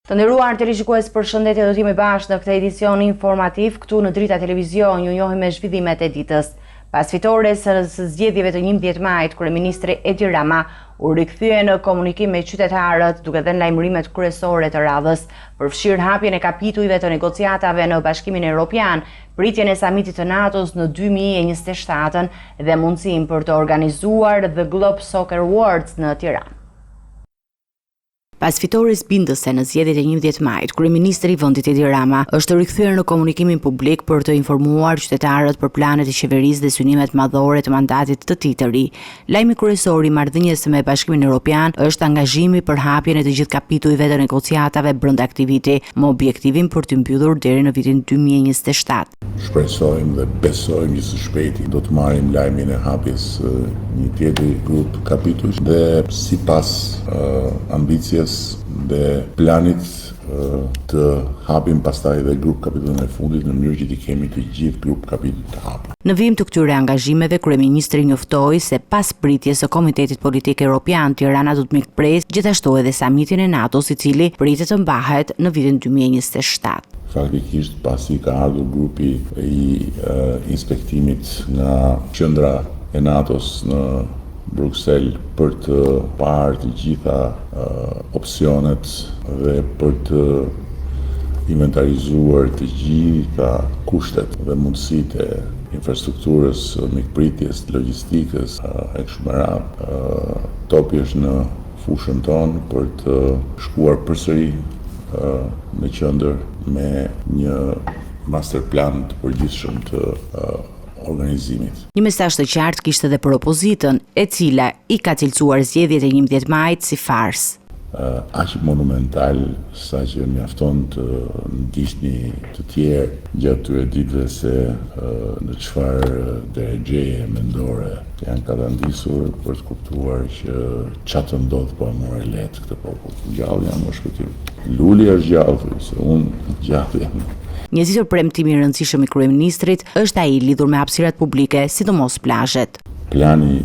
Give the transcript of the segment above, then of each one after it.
Të nderuar televizikues, përshëndetje, do t'jemi bashkë në këtë edicion informativ këtu në Drita Televizion. Ju njohim me zhvillimet e ditës. Pas fitores së zgjedhjeve të 11 majit, kryeministri Edi Rama u rikthye në komunikim me qytetarët duke dhënë lajmërimet kryesore të radhës, përfshirë hapjen e kapitujve të negociatave në Bashkimin Evropian, pritjen e samitit të NATO-s në 2027 dhe mundësinë për të organizuar The Globe Soccer Awards në Tiranë. Pas fitores bindëse në zgjedhjet e 11 majit, kryeministri i vendit Edi Rama është rikthyer në komunikimin publik për të informuar qytetarët për planet e qeverisë dhe synimet madhore të mandatit të tij të ri. Lajmi kryesor i marrëdhënies me Bashkimin Evropian është angazhimi për hapjen e të gjithë kapitujve të negociatave brenda aktiviti, me objektivin për të mbyllur deri në vitin 2027. Shpresojmë dhe besojmë që së shpejti do të marrim lajmin e hapjes një tjetër grup kapitujsh dhe sipas ambicjes dhe planit të hapim pastaj dhe grup kapitullin e fundit në mënyrë që të kemi të gjithë grup kapitull të hapur. Në vijim të këtyre angazhimeve, kryeministri njoftoi se pas pritjes së Komitetit Politik Evropian, Tirana do të mikpresë gjithashtu edhe samitin e NATO-s, i cili pritet të mbahet në vitin 2027. Faktikisht pasi ka ardhur grupi i inspektimit nga qendra e NATO-s në Bruxelles për të parë të gjitha opsionet dhe për të inventarizuar të gjitha kushtet dhe mundësitë e infrastrukturës, mikpritjes, logjistikës, e kështu me radhë. Topi është në fushën tonë për të shkuar përsëri në qendër me një master plan të përgjithshëm të organizimit. Një mesazh të qartë kishte edhe për opozitën, e cila i ka cilësuar zgjedhjet e 11 majit si farsë. Aq monumental sa që mjafton të ndiqni të tjerë gjatë këtyre ditëve se në çfarë drejtëje mendore janë katandisur për të kuptuar që çfarë të ndodh po more lehtë këtë popull. Gjallë janë më shpëtim. Luli është gjallë, se unë gjallë jam. Një tjetër premtim i rëndësishëm i kryeministrit është ai lidhur me hapësirat publike, sidomos plazhet. Plani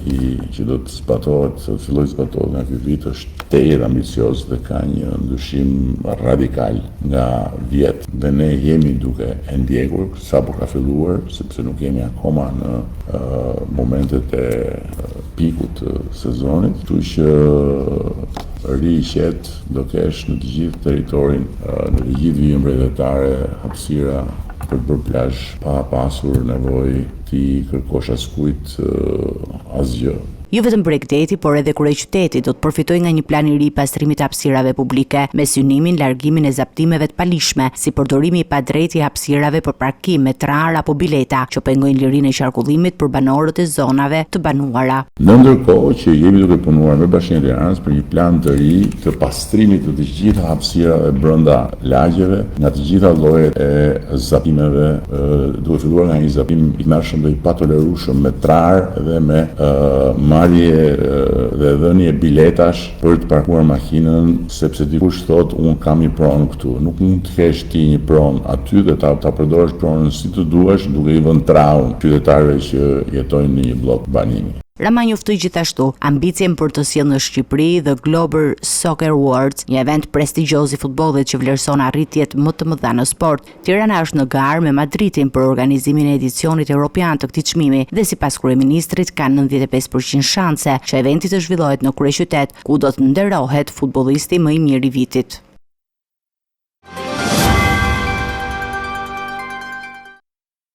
që do të zbatohet, filloj zbatohet nga ky vit, është tejet ambicioz dhe ka një ndryshim radikal nga vjet. Dhe ne jemi duke e ndjekur sapo ka filluar, sepse nuk jemi akoma në momentet e pikut të sezonit, kështu që riqet do kesh në të gjithë territorin, në të gjithë vijën mbretërore, hapësira për të bërë plazh pa pasur nevojë ti kërkosh askujt asgjë. Jo vetëm Bregdeti, por edhe kryeqyteti do të përfitojë nga një plan i ri pastrimit të hapësirave publike, me synimin largimin e zaptimeve të palishme, si përdorimi i padrejtë i hapësirave për parkim me trar apo bileta, që pengojnë lirinë e qarkullimit për banorët e zonave të banuara. Në ndërkohë që jemi duke punuar me Bashkinë e Tiranës për një plan të ri të pastrimit të gjitha hapësirave brenda lagjeve, nga të gjitha llojet e zaptimeve, duke filluar nga një zaptim i mërshëm dhe i patolerueshëm me trar dhe me dhe dhënie biletash për të parkuar makinën, sepse dikush thotë unë kam një pronë këtu. Nuk mund të kesh ti një pronë aty dhe ta përdorësh pronën si të duash, duke i vënë traun qytetarëve që jetojnë në një blok banimi. Rama njoftoi gjithashtu ambicien për të sjellë në Shqipëri The Globe Soccer Awards, një event prestigjioz i futbollit që vlerëson arritjet më të mëdha në sport. Tirana është në garë me Madridin për organizimin e edicionit evropian të këtij çmimi dhe sipas kryeministrit ka 95% shanse që eventi të zhvillohet në kryeqytet, ku do të nderohet futbollisti më i mirë i vitit.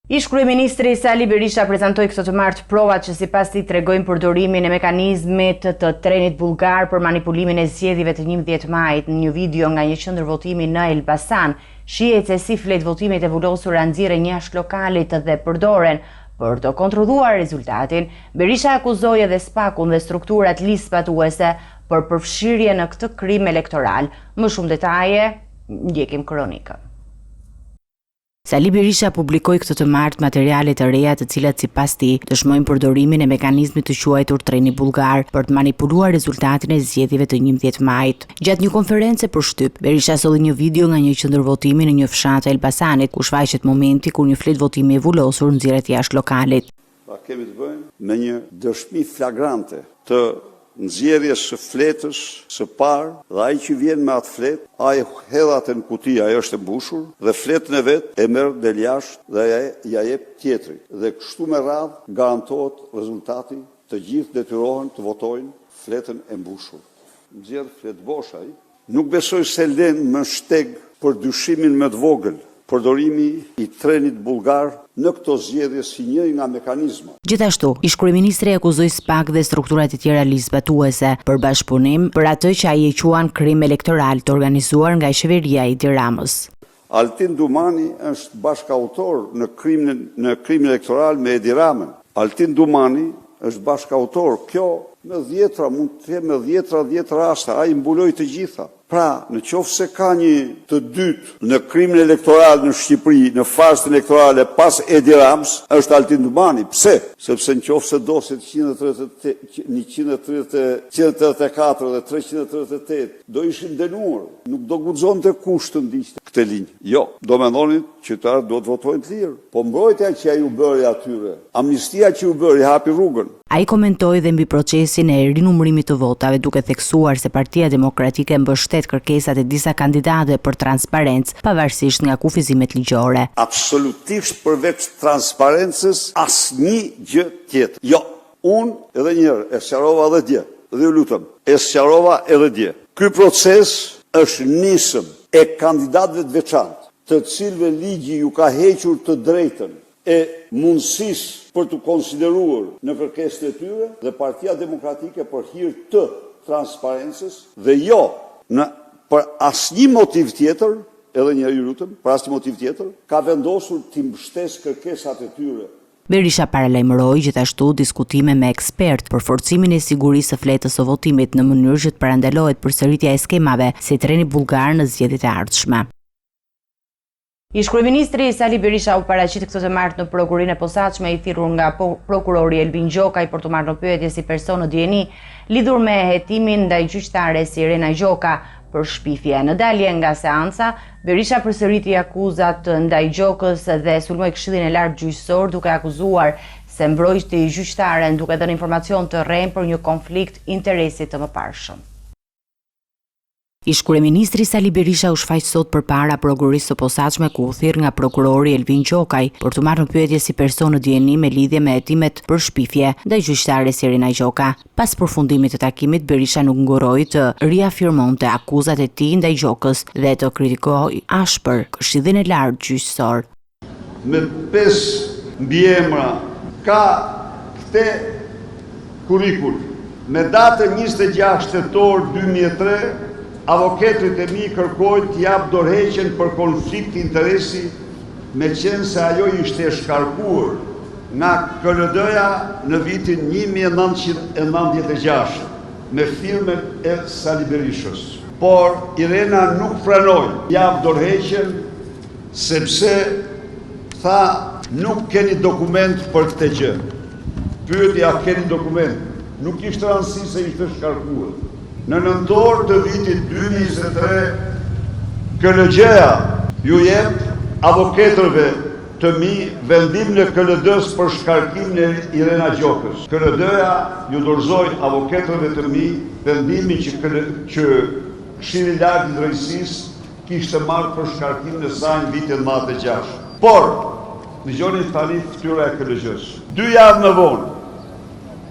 Ish kryeministri Sali Berisha prezantoi këtë të martë provat që sipas tij tregojnë përdorimin e mekanizmit të trenit bullgar për manipulimin e zgjedhjeve të 11 majit. Në një video nga një qendër votimi në Elbasan, shihet se si flet votimit e vullosura nxirren jashtë lokalit dhe përdoren për të kontrolluar rezultatin. Berisha akuzoi edhe SPAK-un dhe strukturat listëpatuese për përfshirje në këtë krim elektoral. Më shumë detaje, ndjekim kronikën. Sali Berisha publikoi këtë të martë materiale të reja të cilat sipas tij dëshmojnë përdorimin e mekanizmit të quajtur treni bullgar për të manipuluar rezultatin e zgjedhjeve të 11 majit. Gjatë një konferencë për shtyp, Berisha solli një video nga një qendër votimi në një fshat të Elbasanit, ku shfaqet momenti kur një flet votimi i vullosur nxirret jashtë lokalit. Kemi të bëjmë me një dëshmi flagrante të nxjerrjes së fletës së parë dhe ai që vjen me atë fletë, ai hedh atë në kuti, ajo është e mbushur dhe fletën e vet e merr del jashtë dhe ja jep tjetrit. Dhe kështu me radhë garantohet rezultati, të gjithë detyrohen të votojnë fletën e mbushur. Nxjerr fletë bosh ai. Nuk besoj se len më shteg për dyshimin më të vogël, përdorimi i trenit bullgar në këto zgjedhje si një nga mekanizmat. Gjithashtu, ish-kryeministri akuzoi SPAK dhe strukturat e tjera ligjzbatuese për bashkëpunim për atë që ai e quan krim elektoral të organizuar nga qeveria e Edi Ramës. Altin Dumani është bashkautor në krimin elektoral me Edi Ramën. Altin Dumani është bashkautor. Kjo me dhjetra, mund të jetë me dhjetra raste, ai mbuloi të gjitha. Pra, në qoftë se ka një të dytë në krimin elektoral në Shqipëri, në fazën elektorale pas Edi Ramës, është Altin Dumani. Pse? Sepse në qoftë se doset 134 dhe 338 do ishin dënuar, nuk do guxonte kusht të ndiqte këtë linjë. Jo, do mendonin qytetarët do të votojnë të lirë. Po mbrojtja që ai u bëri atyre, amnistia që u bëri hapi rrugën. Ai komentoi dhe mbi procesin e rinumërimit të votave, duke theksuar se Partia Demokratike mbështet kërkesat e disa kandidatëve për transparencë, pavarësisht nga kufizimet ligjore. Absolutisht përveç transparencës, asnjë gjë tjetër. Jo, unë edhe një herë e sqarova edhe dje, dhe ju lutem, e sqarova edhe dje. Ky proces është nisëm e kandidatëve të veçantë, të cilëve ligji ju ka hequr të drejtën e mundësisë për të konsideruar në kërkesën e tyre dhe Partia Demokratike për hir të transparencës dhe jo për asnjë motiv tjetër, edhe një herë ju lutem, për asnjë motiv tjetër, ka vendosur të mbështesë kërkesat e tyre. Berisha paralajmëroi gjithashtu diskutime me ekspert për forcimin e sigurisë së fletës së votimit në mënyrë që të parandalohet përsëritja e skemave si treni bullgar në zgjedhjet e ardhshme. Ish-kryeministri Sali Berisha u paraqit këtë të martë në prokurinë e posaçme i thirrur nga prokurori Elvin Gjokaj për të marrë në pyetje si person në dieni lidhur me hetimin ndaj gjyqtares Irena Gjoka për shpifje. Në dalje nga seanca, Berisha përsëriti akuzat ndaj Gjokës dhe sulmoi Këshillin e Lartë Gjyqësor duke akuzuar se mbrojti gjyqtaren duke dhënë informacion të rrem për një konflikt interesi të mëparshëm. Ish-kryeministri Sali Berisha u shfaq sot përpara prokurisë së posaçme ku u thirr nga prokurori Elvin Gjokaj për të marrë në pyetje si person në dieni me lidhje me hetimet për shpifje ndaj gjyqtares Irena Gjoka. Pas përfundimit të takimit, Berisha nuk nguroi të riafirmonte akuzat e tij ndaj Gjokës dhe të kritikoi ashpër Këshillin e Lartë Gjyqësor. Me 5 mbiemra ka këtë kurrikull. Me datën 26 tetor 2003 avokatët e mi kërkojnë të jap dorëheqjen për konflikt interesi me qenë se ajo ishte shkarkuar nga KLD-ja në vitin 1996 me firmën e Sali Berishës. Por Irena nuk pranoi jap dorëheqjen sepse tha nuk keni dokument për këtë gjë. Pyetja keni dokument, nuk ishte rëndësi se ishte shkarkuar. Në nëntor të vitit 2023, KLG-ja ju jep avokatërve të mi vendim në KLD-s për shkarkimin e Irena Gjokës. KLD-ja ju dorëzoi avokatërve të mi vendimin që Këshilli i Lartë i Drejtësisë kishte marrë për shkarkimin e saj në vitin 96. Por, dëgjoni tani fytyra e KLG-s. 2 javë më vonë,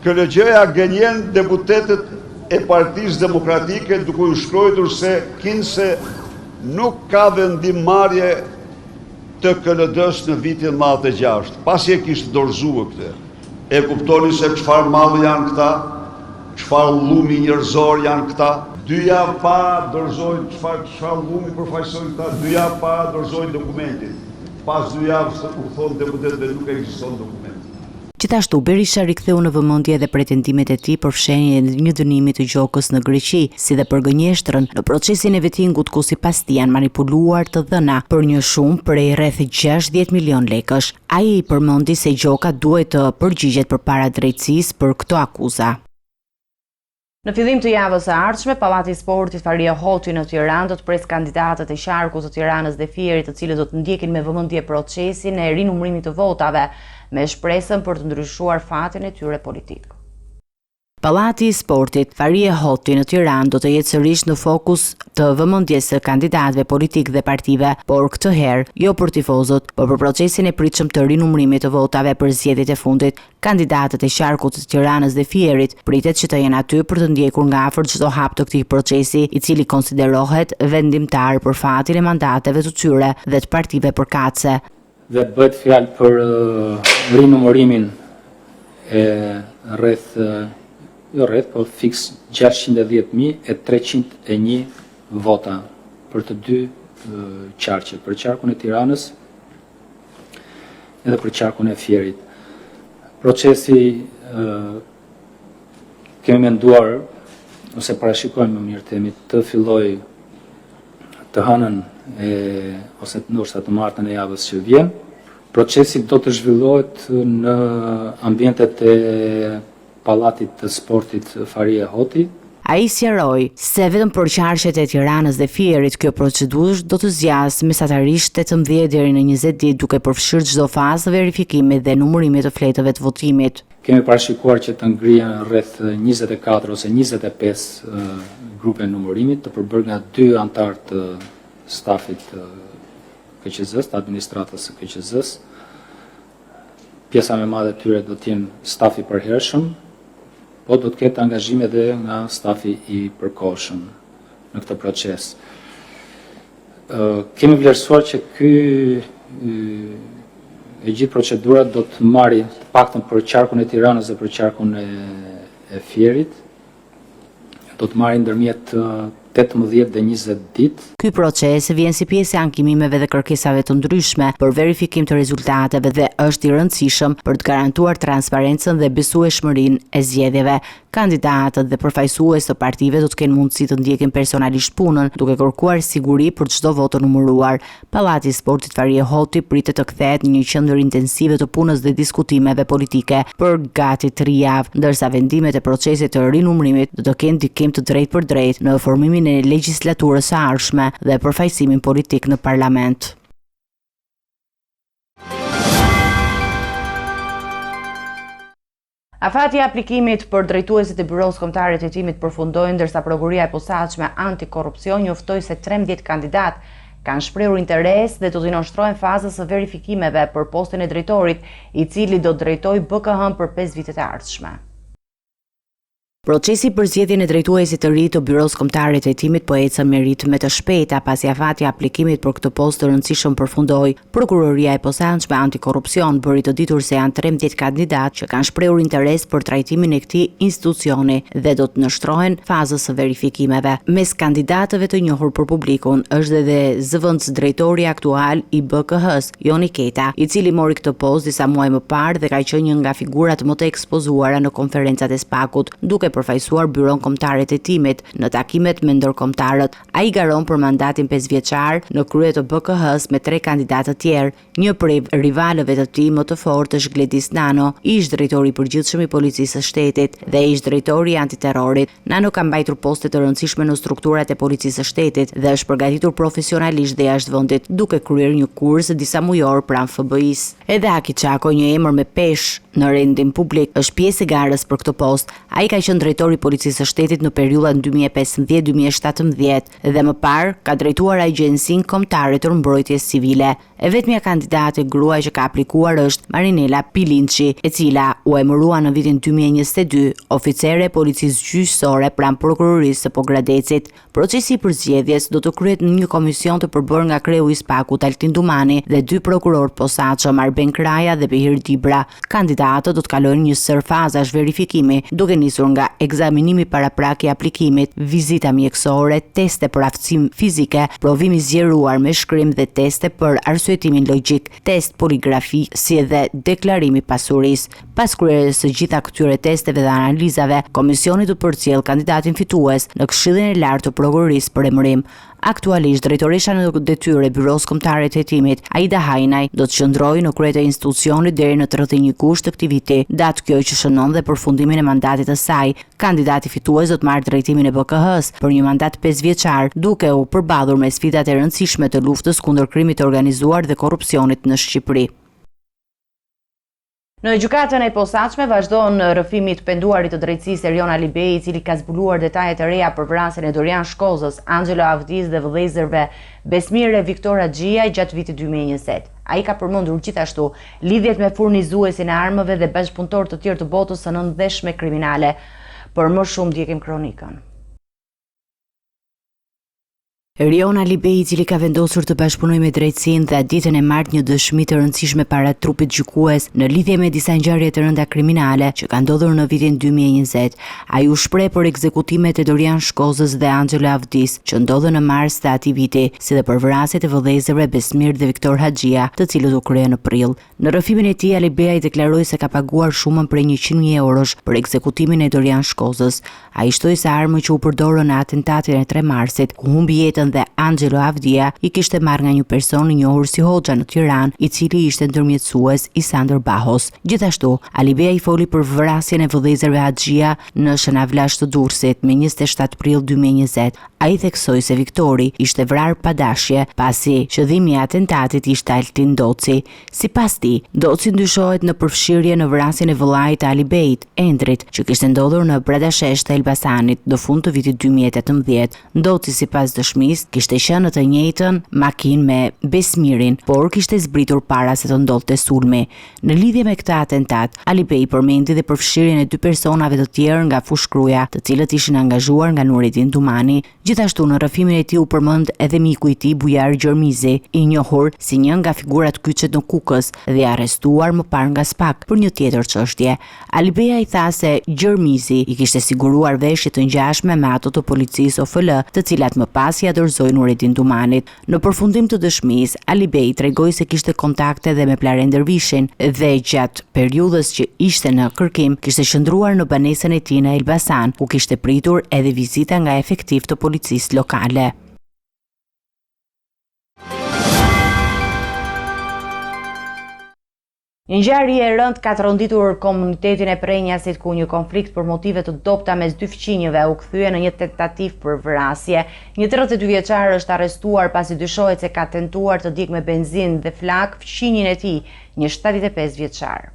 KLG-ja gënjen deputetët e Partisë Demokratike duke u shkruar se kinse nuk ka vendimmarrje të KLD-s në vitin 96, pasi e kishte dorëzuar këtë. E kuptoni se çfarë malli janë këta, çfarë llumi njerëzor janë këta. 2 javë para dorëzojnë çfarë llumi përfaqësojnë këta, 2 javë para dorëzojnë dokumentin. Pas 2 javë u thonë deputetëve nuk ekziston dokument. Gjithashtu, Berisha riktheu në vëmendje edhe pretendimet e tij për fshenjen e një dënimi të Gjokës në Greqi, si dhe për gënjeshtrën në procesin e vettingut ku sipas tij janë manipuluar të dhëna për një shumë prej rreth 60 milion lekësh. Ai i përmendi se Gjoka duhet të përgjigjet përpara drejtësisë për këto akuza. Në fillim të javës së ardhshme, Pallati i Sportit Faria Hoti në Tiranë do të pres kandidatët e qarkut të Tiranës dhe Fierit, të cilët do të ndjekin me vëmendje procesin e rinumërimit të votave, me shpresën për të ndryshuar fatin e tyre politik. Pallati i Sportit Farie Hoti në Tiranë do të jetë sërish në fokus të vëmendjes së kandidatëve politikë dhe partive, por këtë herë jo për tifozët, por për procesin e pritshëm të rinumërimit të votave për zgjedhjet e fundit. Kandidatët e qarkut të Tiranës dhe Fierit pritet që të jenë aty për të ndjekur nga afër çdo hap të këtij procesi, i cili konsiderohet vendimtar për fatin e mandateve të tyre dhe të partive përkatëse. Dhe bëhet fjalë për rinumërimin e po fiks 610.301 vota për të dy qarqet, për qarkun e Tiranës edhe për qarkun e Fierit. Procesi kemi menduar, ose parashikojmë më mirë themi, të filloj të hënën ose ndoshta të martën e javës që vjen. Procesi do të zhvillohet në ambientet e Pallatit të Sportit Farie Hoti. Ai sqaroi se vetëm për qarqet e Tiranës dhe Fierit kjo procedurë do të zgjasë mesatarisht 18 deri në 20 ditë, duke përfshirë çdo fazë të verifikimit dhe numërimit të fletëve të votimit. Kemi parashikuar që të ngrihen rreth 24 ose 25 grupe numërimit, të përbërë nga 2 antar të stafit të KQZ-s, të administratës së KQZ-s. Pjesa më e madhe e tyre do të jenë stafi i përhershëm, po do të ketë angazhime edhe nga stafi i përkohshëm në këtë proces. Kemi vlerësuar që e gjithë procedura do të marrë të paktën për qarkun e Tiranës dhe për qarkun e Fierit, do të marrë ndërmjet 18 dhe 20 ditë. Ky proces vjen si pjesë e ankimimeve dhe kërkesave të ndryshme për verifikim të rezultateve dhe është i rëndësishëm për të garantuar transparencën dhe besueshmërinë e zgjedhjeve. Kandidatët dhe përfaqësues të partive do të kenë mundësi të ndjekin personalisht punën, duke kërkuar siguri për çdo vot të numëruar. Pallati i Sportit Farie Hoti pritet të kthehet në një qendër intensive të punës dhe diskutimeve politike për gati 3 javë, ndërsa vendimet e procesit të rinumërimit do të kenë ndikim të drejtë për drejtë në formimin e legjislaturës së ardhshme dhe përfaqësimin politik në parlament. Afati i aplikimit për drejtuesit e Byros Kombëtare të Hetimit përfundoi, ndërsa prokuria e posaçme antikorrupsion njoftoi se 13 kandidat kanë shprehur interes dhe do të nënshtrohen fazës së verifikimeve për postin e drejtorit, i cili do drejtojë BKH-n për 5 vitet e ardhshme. Procesi për zgjedhjen e drejtuesit të ri të Byros Kombëtare të Hetimit po ecën me ritme të shpejta pasi afati i aplikimit për këtë post të rëndësishëm përfundoi. Prokuroria e posaçme antikorrupsion bëri të ditur se janë 13 kandidatë që kanë shprehur interes për trajtimin e këtij institucioni dhe do të nënshtrohen fazës së verifikimeve. Mes kandidatëve të njohur për publikun është edhe zëvendës drejtori aktual i BKH-s, Joni Keta, i cili mori këtë post disa muaj më parë dhe ka qenë një nga figurat më të ekspozuara në konferencat e SPAK-ut, duke përfaqësuar Byron Kombëtare të Hetimit në takimet me ndërkombëtarët. Ai garon për mandatin 5 vjeçar në krye të BKH-s me 3 kandidatë të tjerë. Një prej rivalëve të tij më të fortë është Gledis Nano, ish drejtori i përgjithshëm i Policisë së Shtetit dhe ish drejtori i antiterrorit. Nano ka mbajtur poste të rëndësishme në strukturat e Policisë së Shtetit dhe është përgatitur profesionalisht dhe jashtëvendit, duke kryer një kurs disa mujor pranë FBI-s. Edhe Aki Çako, një emër me peshë në rendin publik, është pjesë e garës për këtë post. Ai ka qenë drejtori i Policisë së Shtetit në periudhën 2015-2017 dhe më parë ka drejtuar Agjencinë Kombëtare të Mbrojtjes Civile. E vetmja kandidate gruaj që ka aplikuar është Marinela Pilinçi, e cila u emërua në vitin 2022 oficere e policisë gjyqësore pranë prokurorisë së Pogradecit. Procesi i përzgjedhjes do të kryhet në një komision të përbërë nga kreu i SPAK-ut Altin Dumani dhe 2 prokurorë posaçëm Arben Kraja dhe Behir Dibra. Kandidatët do të kalojnë një sër fazash verifikimi, duke nisur nga ekzaminimi paraprak i aplikimit, vizita mjekësore, teste për aftësim fizike, provimi zgjeruar me shkrim dhe teste për arsyetimin logjik, test poligrafi, si edhe deklarimi pasurisë. Pas kryerjes së gjitha këtyre testeve dhe analizave, komisioni do të përcjell kandidatin fitues në Këshillin e Lartë të Prokurorisë për emërim. Aktualisht, drejtoresha në detyrë e Byros Kombëtare të Hetimit, Aida Hajnaj, do të qëndrojë në krye të institucionit deri në 31 gusht të këtij viti, datë kjo që shënon dhe përfundimin e mandatit të saj. Kandidati fitues do të marrë drejtimin e BKH-s për një mandat 5 vjeçar, duke u përballur me sfidat e rëndësishme të luftës kundër krimit të organizuar dhe korrupsionit në Shqipëri. Në gjykatën e posaçme vazhdon rrëfimi i të penduarit të drejtësisë Erion Alibej, i cili ka zbuluar detajet e reja për vrasjen e Dorian Shkozës, Angelo Avdis dhe vëllezërve Besmir dhe Viktor Haxhia gjatë vitit 2020. Ai ka përmendur gjithashtu lidhjet me furnizuesin e armëve dhe bashkëpunëtorë të tjerë të botës së nëndeshme kriminale. Për më shumë ndjekim kronikën. Erion Alibej, i cili ka vendosur të bashkëpunojë me drejtësinë dhe ditën e martë një dëshmi të rëndësishme para trupit gjykues në lidhje me disa ngjarje të rënda kriminale që kanë ndodhur në vitin 2020. Ai u shpreh për ekzekutimet e Dorian Shkozës dhe Angelo Avdis që ndodhen në mars të atij viti, si dhe për vrasjet e vëllezërve Besmir dhe Viktor Haxhia, të cilët u kryen në prill. Në rrëfimin e tij, Alibej deklaroi se ka paguar shumën prej 100.000 eurosh për ekzekutimin e Dorian Shkozës. Ai shtoi se armët që u përdorën në atentatin e 3 marsit, ku humbi jetën dhe Angelo Avdia, i kishte marrë nga një person i njohur si Hoxha në Tiranë, i cili ishte ndërmjetësues i Sander Bahos. Gjithashtu, Alibej foli për vrasjen e vëllezërve Haxhia në Shënavlash të Durrësit me 27 prill 2020. Ai theksoi se Viktori ishte vrarë pa dashje, pasi qëllimi i atentatit ishte Altin Doci. Sipas tij, Doci ndyshohet në përfshirje në vrasjen e vëllait të Alibejit, Endrit, që kishte ndodhur në Bradashesh të Elbasanit në fund të vitit 2018. Doci, sipas dëshmisë, kishte qenë në të njëjtën makinë me Besmirin, por kishte zbritur para se të ndodhte sulmi. Në lidhje me këtë atentat, Alibej përmendi dhe përfshirjen e 2 personave të tjerë nga fushkruja, të cilët ishin angazhuar nga Nurettin Dumani. Gjithashtu në rrëfimin e tij u përmend edhe miku i tij Bujar Gjermizi, i njohur si një nga figurat kyçet në Kukës dhe arrestuar më parë nga SPAK për një tjetër çështje. Alibej i tha se Gjermizi i kishte siguruar veshje të ngjashme me ato të policisë OFL, të cilat më pas ia dorëzoi Nurettin Dumanit. Në përfundim të dëshmisë, Alibej tregoi se kishte kontakte edhe me Plaren Dervishin dhe gjatë periudhës që ishte në kërkim kishte qëndruar në banesën e tij në Elbasan, ku kishte pritur edhe vizita nga efektiv të policisë lokale. Një ngjarje e rëndë ka tronditur komunitetin e Prenjasit, ku një konflikt për motive të dobta mes 2 fëmijëve u kthye në një tentativë për vrasje. Një 32 vjeçar është arrestuar pasi dyshohet se ka tentuar të djegë me benzinë dhe flak fëmijën e tij, një 75 vjeçar.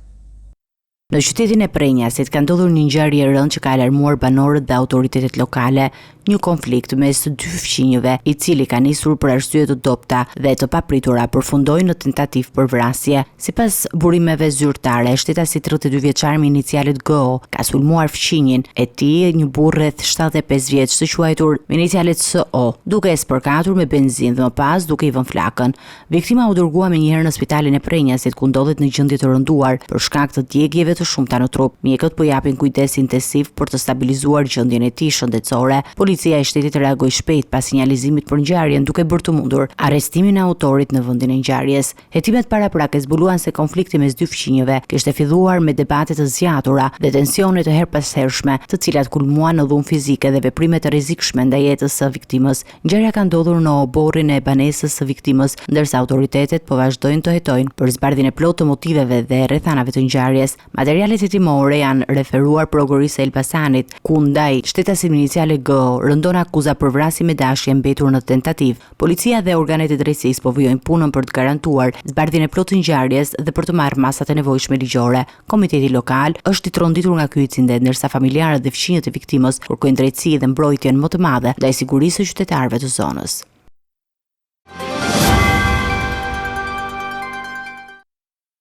Në qytetin e Prenjasit ka ndodhur një ngjarje e rëndë që ka alarmuar banorët dhe autoritetet lokale, një konflikt mes 2 fëmijëve, i cili ka nisur për arsye të dobta dhe të papritura përfundoi në tentativë për vrasje. Sipas burimeve zyrtare, shtetasi 32 vjeçar me inicialet GO ka sulmuar fëmijën e tij, një burrë rreth 75 vjeç të quajtur me inicialet SO, duke e spërkatur me benzinë dhe më pas duke i vënë flakën. Viktima u dërguar menjëherë në spitalin e Prenjasit, ku ndodhet në gjendje të rënduar për shkak të djegjeve të shumta në trup. Mjekët po japin kujdes intensiv për të stabilizuar gjendjen e tij shëndetësore. Policia e shtetit reagoi shpejt pas sinjalizimit për ngjarjen, duke bërë të mundur arrestimin e autorit në vendin e ngjarjes. Hetimet paraprake zbuluan se konflikti mes 2 fëmijëve kishte filluar me debate të zgjatura dhe tensione të herpashershme, të cilat kulmuan në dhunë fizike dhe veprime të rrezikshme ndaj jetës së viktimës. Ngjarja ka ndodhur në oborrin e banesës së viktimës, ndërsa autoritetet po vazhdojnë të hetojnë për zbardhjen e plotë të motiveve dhe rrethanave të ngjarjes. Materialet hetimore janë referuar prokurisë e Elbasanit, ku ndaj shtetasit me iniciale GO rëndon akuza për vrasje me dashje mbetur në tentativë. Policia dhe organet e drejtësisë po vijojnë punën për të garantuar zbardhjen e plotë të ngjarjes dhe për të marrë masat e nevojshme ligjore. Komiteti lokal është i tronditur nga ky incident, ndërsa familjarët dhe fëmijët e viktimës kërkojnë drejtësi dhe mbrojtjen më të madhe ndaj sigurisë së qytetarëve të zonës.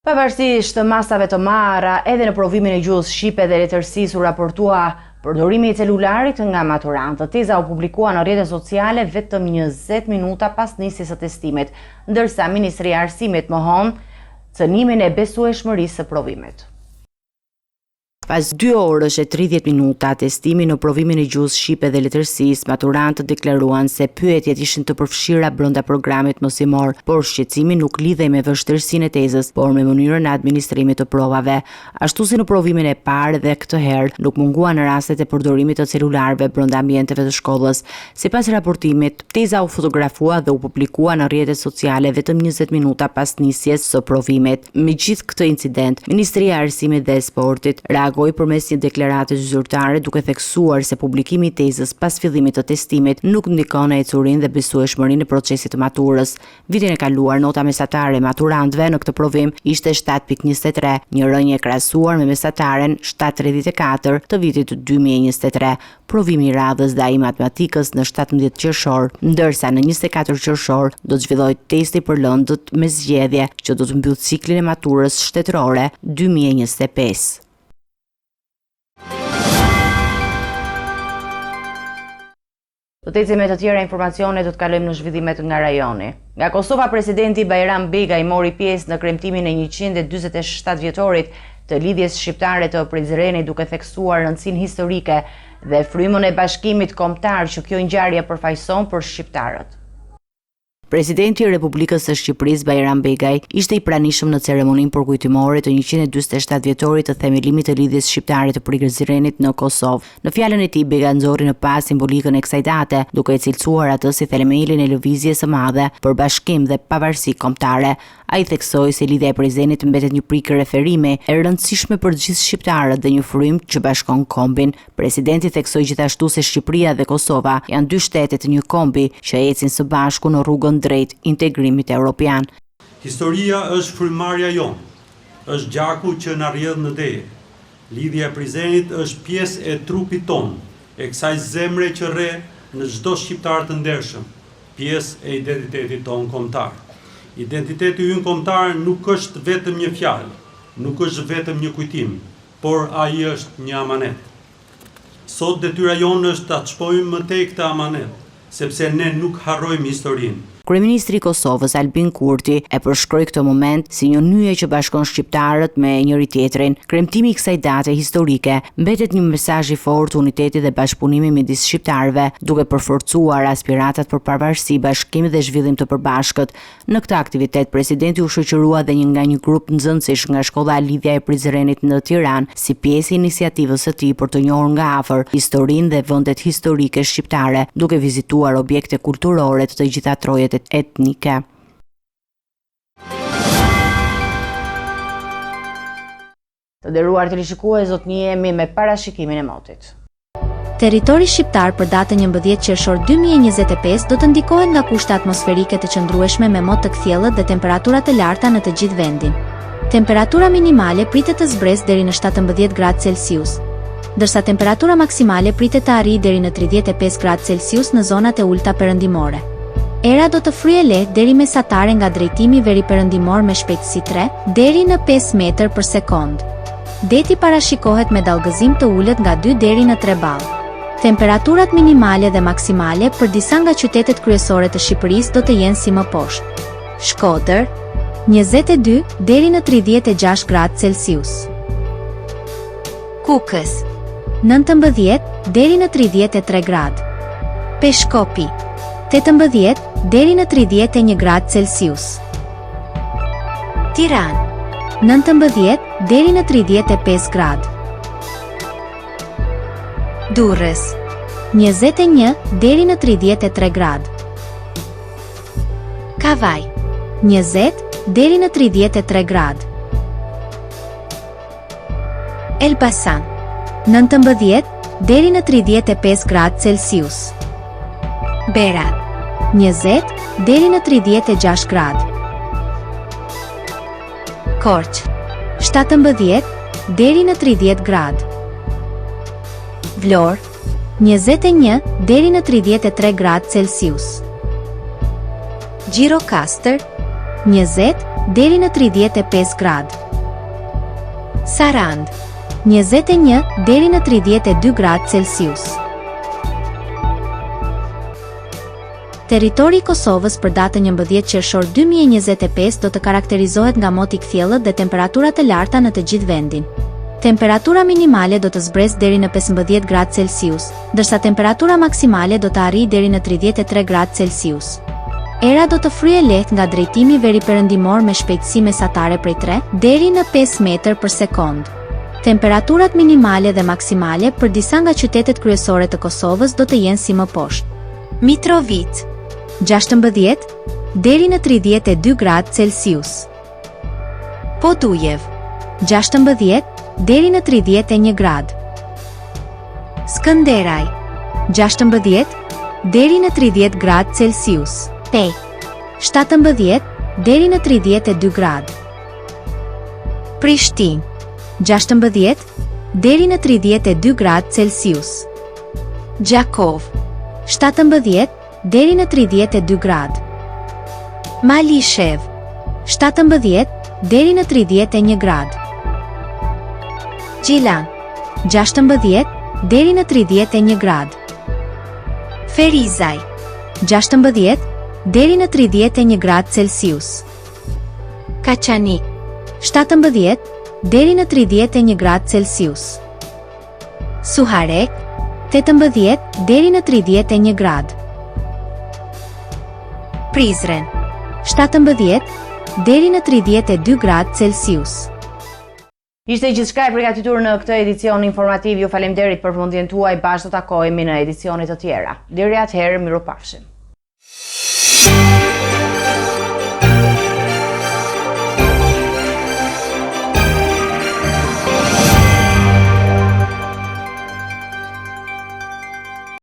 Pavarësisht të masave të marra, edhe në provimin e gjuhës shqipe dhe letërsisë u raportua përdorimi i celularit nga maturantët. Teza u publikua në rrjetet sociale vetëm 20 minuta pas nisjes së testimit, ndërsa Ministria e Arsimit mohon cënimin e besueshmërisë së provimit. Pas 2 orësh e 30 minuta testimi në provimin e gjuhës shqipe dhe letërsisë, maturantët deklaruan se pyetjet ishin të përfshira brenda programit mosimor, por shqetësimi nuk lidhej me vështirësinë e tezës, por me mënyrën e administrimit të provave. Ashtu si në provimin e parë dhe këtë herë nuk munguan rastet e përdorimit të celularëve brenda ambienteve të shkollës. Sipas raportimit, teza u fotografua dhe u publikua në rrjetet sociale vetëm 20 minuta pas nisjes së provimit. Megjithë këtë incident, Ministria e Arsimit dhe Sportit reagoi reagoi përmes një deklarate zyrtare duke theksuar se publikimi i tezës pas fillimit të testimit nuk ndikon ecurinë dhe besueshmërinë e procesit të maturës. Vitin e kaluar nota mesatare e maturantëve në këtë provim ishte 7.23, një rënje krahasuar me mesataren 7.34 të vitit 2023. Provimi i radhës dhe ai i matematikës në 17 qershor, ndërsa në 24 qershor do të zhvillohet testi për lëndët me zgjedhje që do të mbyll ciklin e maturës shtetërore 2025. Do të ecim me të tjera informacione, do të kalojmë në zhvillimet nga rajoni. Nga Kosova, presidenti Bajram Begaj mori pjesë në kremtimin e 147 vjetorit të lidhjes shqiptare të Prizrenit, duke theksuar rëndësinë historike dhe frymën e bashkimit kombëtar që kjo ngjarje përfaqëson për shqiptarët. Presidenti i Republikës së Shqipërisë Bajram Begaj ishte i pranishëm në ceremoninë përkujtimore të 147 vjetorit të themelimit të lidhjes shqiptare të Prizrenit në Kosovë. Në fjalën e tij, Begaj nxorri në pas simbolikën e kësaj date, duke e cilësuar atë si themelin e lëvizjes së madhe për bashkim dhe pavarësi kombëtare. Ai theksoi se lidhja e Prizrenit mbetet një prikë referimi e rëndësishme për të gjithë shqiptarët dhe një frymë që bashkon kombin. Presidenti theksoi gjithashtu se Shqipëria dhe Kosova janë dy shtete të një kombi që ecin së bashku në rrugën drejt integrimit evropian. Historia është frymarrja jonë, është gjaku që na rrjedh në deje. Lidhja e Prizrenit është pjesë e trupit tonë, e kësaj zemre që rre në çdo shqiptar të ndershëm, pjesë e identitetit tonë kombëtar. Identiteti ynë kombëtar nuk është vetëm një fjalë, nuk është vetëm një kujtim, por ai është një amanet. Sot detyra jonë është ta çpojmë më tej këtë amanet, sepse ne nuk harrojmë historinë. Kryeministri i Kosovës Albin Kurti e përshkroi këtë moment si një nyje që bashkon shqiptarët me njëri tjetrin. Kremtimi i kësaj date historike mbetet një mesazh i fortë uniteti dhe bashkëpunimi midis shqiptarëve, duke përforcuar aspiratat për pavarësi, bashkim dhe zhvillim të përbashkët. Në këtë aktivitet, presidenti u shoqërua dhe nga një grup nxënësish nga shkolla Lidhja e Prizrenit në Tiranë, si pjesë e iniciativës së tij për të njohur nga afër historinë dhe vendet historike shqiptare, duke vizituar objekte kulturore të gjitha trojet etnike. Të nderuar teleshikues, do të njihemi me parashikimin e motit. Territori shqiptar për datën 11 qershor 2025 do të ndikohet nga kushte atmosferike të qëndrueshme me mot të kthjellët dhe temperatura të larta në të gjithë vendin. Temperatura minimale pritet të zbresë deri në 17 gradë Celsius, ndërsa temperatura maksimale pritet të arrijë deri në 35 gradë Celsius në zonat e ulta perëndimore. Era do të fryejë lehtë deri mesatare nga drejtimi veriperëndimor me shpejtësi 3 deri në 5 metër për sekond. Deti parashikohet me dallgëzim të ulët nga 2 deri në 3 ball. Temperaturat minimale dhe maksimale për disa nga qytetet kryesore të Shqipërisë do të jenë si më poshtë. Shkodër 22 deri në 36 gradë Celsius. Kukës 19 deri në 33 gradë. Peshkopi 18 deri në 31 gradë Celsius. Tiranë 19 deri në 35 gradë. Durrës 21 deri në 33 gradë. Kavaj 20 deri në 33 gradë. Elbasan 19 deri në 35 gradë Celsius. Berat 20 deri në 36 gradë. Korç 17 deri në 30 gradë. Vlorë 21 deri në 33 gradë Celsius. Gjirokastër 20 deri në 35 gradë. Sarand 21 deri në 32 gradë Celsius. Territori i Kosovës për datën 11 qershor 2025 do të karakterizohet nga mot i kthjellët dhe temperatura të larta në të gjithë vendin. Temperatura minimale do të zbresë deri në 15 gradë Celsius, ndërsa temperatura maksimale do të arrijë deri në 33 gradë Celsius. Era do të fryejë lehtë nga drejtimi veriperëndimor me shpejtësi mesatare prej 3 deri në 5 metër për sekond. Temperaturat minimale dhe maksimale për disa nga qytetet kryesore të Kosovës do të jenë si më poshtë. Mitrovica 16 deri në 32 gradë Celsius. Podujev 16 deri në 31 gradë. Skënderaj, 16 deri në 30 gradë Celsius. Pej, 17 deri në 32 gradë. Prishtinë, 16 deri në 32 gradë Celsius. Gjakov, 17 deri në 32 gradë. Malishev, 17 deri në 31 gradë. Gjilan, 16 deri në 31 gradë. Ferizaj, 16 deri në 31 gradë Celsius. Kaçanik, 17 deri në 31 gradë Celsius. Suharek, 18 deri në 31 gradë. Prizren, 17 deri në 32 gradë Celsius. Ishte gjithçka e përgatitur në këtë edicion informativ. Ju faleminderit për vëmendjen tuaj. Bashkë do takohemi në edicione të tjera. Deri atëherë, mirupafshim.